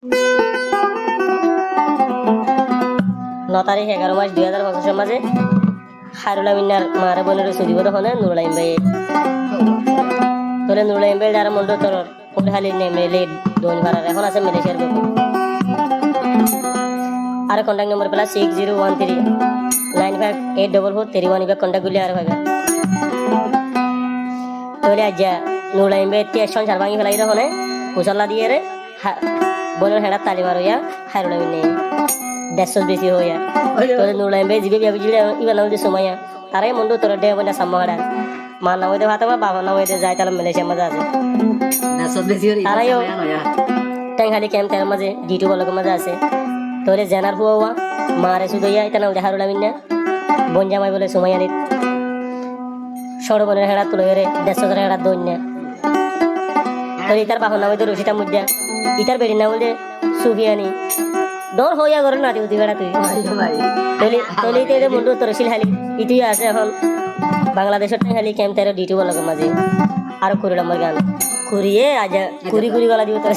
9 তারিখ 11 মাস 2025 মাঝে খায়রুল আমিনার মারে বোনের সুদিব তখন নুরুল আমিন ভাই তোলে নুরুল আমিন ভাই যারা মন্ডল তোর পড়হালি নেমলে দোন ভাড়া এখন আছে মালয়েশিয়ার গো আর কন্টাক্ট নম্বর প্লাস 6013 958443 কন্টাক্ট গুলি আর ভাবে তোলে আজ নুরুল আমিন ভাই টেশন চার ভাঙি ফেলাই তখন কুশলা দিয়ে রে বোনের হেডা তালি মারইয়া খায়রুল আমিন নেই 100 বেশি হইয়া তোলে নুরুল আমিন ভাই জিবে বিয়া জিবে ইবান নাম দি সময়া তারাই মন্ডল তোর ডে বনা সামহাড়া মা নাম হইতে ভাত মা বাবা নাম হইতে যায় তাহলে মালয়েশিয়া মজা আছে 100 বেশি হই তারাইও টেংহালি ক্যাম্প তের মাঝে ডিটু বলক মজা আছে তোরে জেনার হুয়া মারে সুদইয়া এটা নাম হারুল আমিন না বনজামাই বলে সময়া নি সরবনের হেড়া তুলে রে 100 হেড়া দইনা তোর ইতার বাহন নাম হইতে রশিটা মুদ্দা ইতার বেড়ি নাম বলে সুফিয়ানি দর হইয়া করে নাটি উতি বেড়া তুই তলিতে মুন্ডু তরসিল হালি ইতুই আছে এখন বাংলাদেশের টেংহালি ক্যাম্প তের ডিটু বলক মাঝে আর কুড়ি নম্বর গান কুড়িয়ে আজ কুড়ি কুড়ি গলা দিব তোর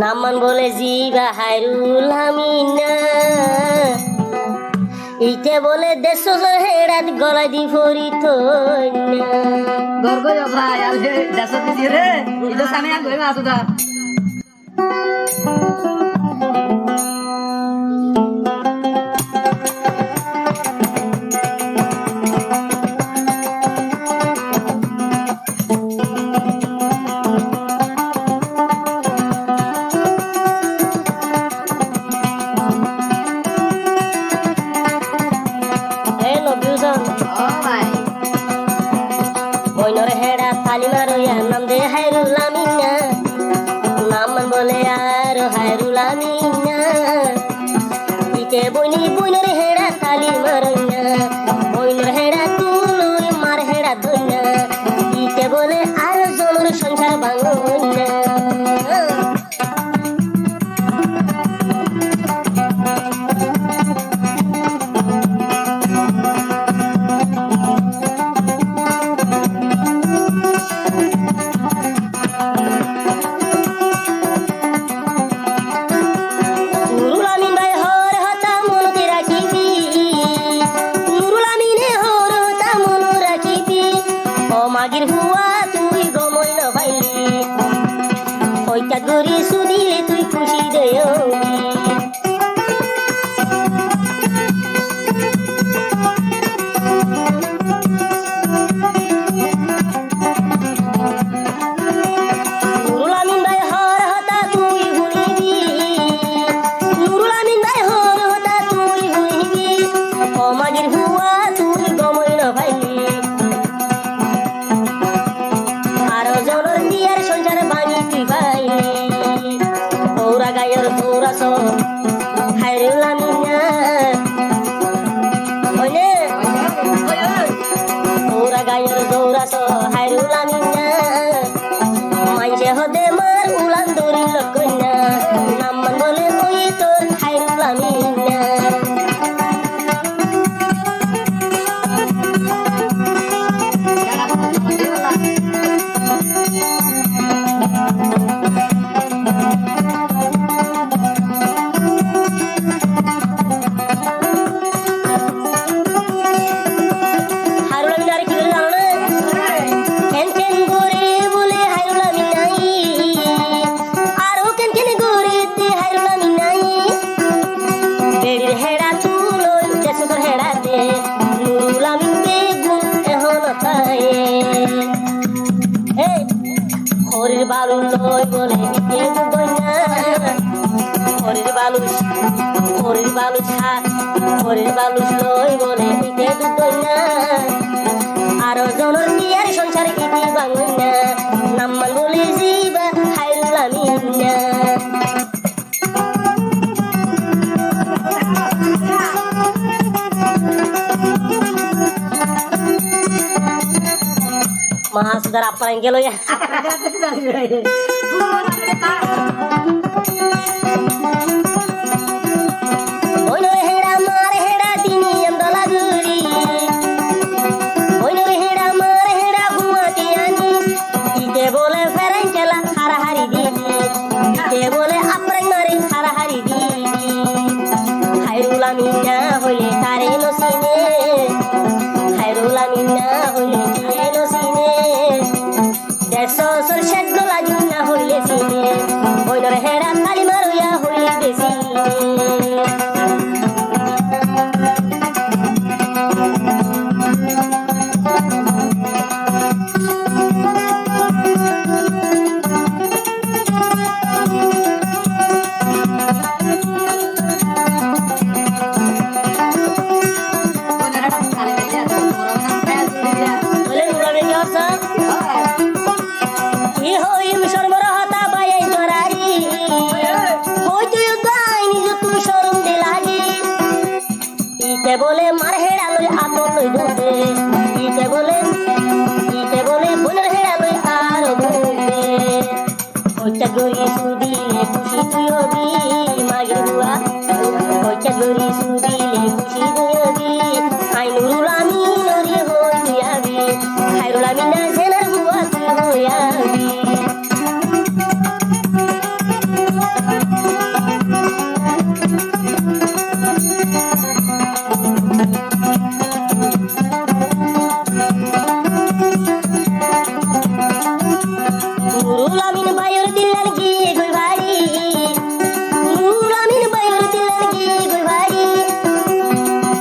নামান বলে জিবা হায়রুল আমিনা ইতে বলে 100 হেড়াত গলা দি ফরি থইনা গর্গ ভাই আলে 100 বেশি রে ইতো সামনে আ গই মাসুদা নাম দে হায়রুল আমিনা নাম বলে আর হায়রুল আমিনা ইতে বইনি বইনের হেড়া তালি মারইনা বইনের হেড়া তুলুই মার হেড়া দইনা ইতে বলে আর জনের সংসার ভাঙইনা মাগির হুয়া তুই গমই না ভাইলি ওইটা গরি শুনিলে তুই খুশি দেও নুরুল আমিন ভাই হর হতা তুই ভুলিবি নুরুল আমিন ভাই হর হতা তুই ভুলিবি ও মাগির হুয়া তুই গমই না ভাইলি হায়রুল আমিনা ওইনে ওরা গায়ের দৌড়াছ হায়রুল আমিনা মাইছে হদে মার উলান দৌড়ি লকইনা নাম বলে ওই তোর হায়রুল আমিনা হরির বালু লই বলে হরির বালু লই বলে আরো জনের বিয়ার সংসার ইতি বাঙনা নাম্মান বলে জিবা হায়রুল Amina Mahasudara apa yang gelo ya? Hera গরি সুদিলে খুশি তুই হবি মাগির বুয়া পঞ্চায়েত গরি সুদিলে খুশি তুই হবি আই নুরুল আমিন রে হই তুই আবি খায়রুল আমিন সেনার বুয়া তুই হই আবি নুরুল আমিন ভাইয়ের দিলেন কি গই ভাই নুরুল আমিন ভাইয়ের দিলেন কি গই ভাই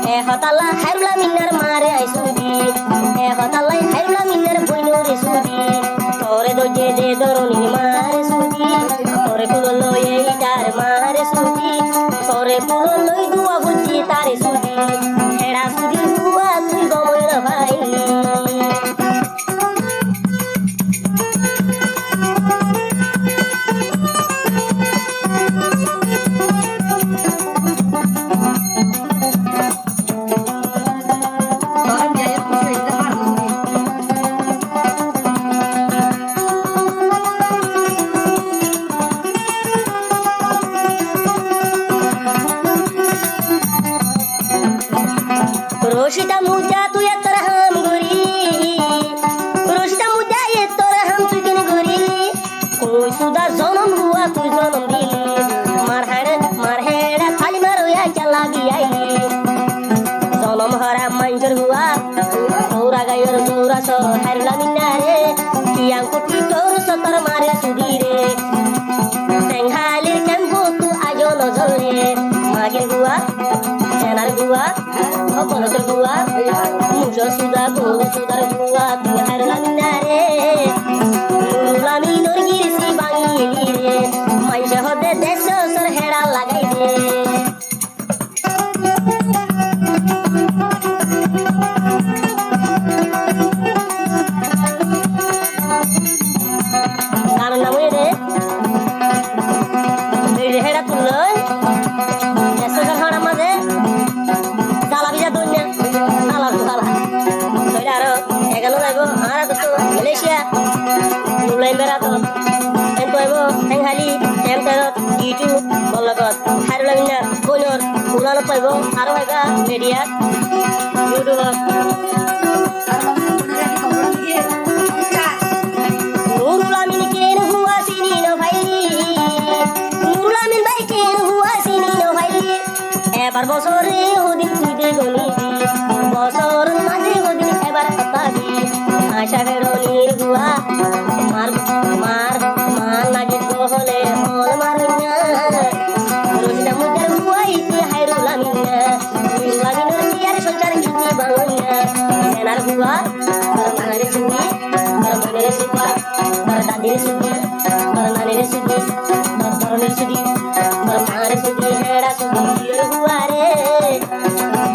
এ হতাল্লা খায়রুল আমিনের মারে আইসুদি এ হতাল্লাই খায়রুল আমিনের বইনরে সুদি তোরে দজে দে দরনি মারে সুদি তোরে কুলো লই এইটার মারে সুদি তোরে কুলো লই দুয়া বুঝি তারে সুদি এড়া সুদি দুয়া তুই গমর ভাই Orang biaya kursi itu baru. Rashida মুজা তুই তোর হাম গরি রশিদা মুজা তোর হাম তুই কেন গরি কই সুদা জনম হুয়া তুই জনম দিলি মার হেড়া খালি মারোয়া চালাবি আইলি জনম হরা মাঞ্জর হুয়া তোরা গায়র তোরা সো হারলা মিনারে কিয়াং কুটি তোর সতর মারে সুদি রে তেংহালির কেম্পু তু আজো নজলে মাগির হুয়া সেনার হুয়া অপনসর হুয়া মুজো সুদা গোরে সুদার হুয়া তুই হারলা মিনারে নুরুল আমিনর গিরসি বাঙিলি রে মাইজে হদে দেশ সর হেড়া লাগাই দে গানের নাম রে বেড়ে হেড়া তুললই দেশ সর মাঝে জালা বিজা দুনিয়া জালা জালা তইরা আর এগানো যাইব আর তো মালয়েশিয়া নুলাই বেড়া তো এন কইব হেংহালি এমটারত ইউটিউব বলগত হারুল আমিনা বইনর উলানো পাইব আরো একটা মিডিয়া ইউটিউব নুরুল আমিন কেন হুয়া সিনি নো ভাই নুরুল আমিন ভাই কেন হুয়া সিনি নো ভাই এবার বছরে হদিন তুই দে গনি বছর মাঝে হদিন এবার পাবি আশা বেরোনির গুয়া মার মার মার নাকি হলে হল মারুনা রশিদা মুদের হুয়াই তুই হায়রুল আমিন নুরুল আমিনের বিয়ার সঞ্চার গীতি বাংলা সেনার হুয়া তার মারে সুদি তার মনের সুবা তার দাদির সুদি তার নানির সুদি তার ধরনের সুদি তার মারে সুদি হেড়া সুদি হুয়া রে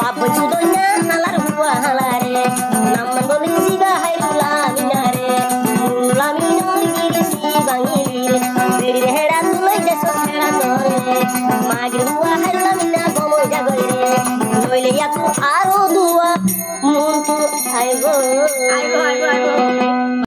বাপ সুদন্যা হালার হুয়া হালা রে নাম বলি সিবা হায়রুল আমিনারে নুরুল আমিনুর গিরসি বাঙিলি রে বেড়ি হেড়া তুই দেশ হেড়া তোরে মাগির হুয়া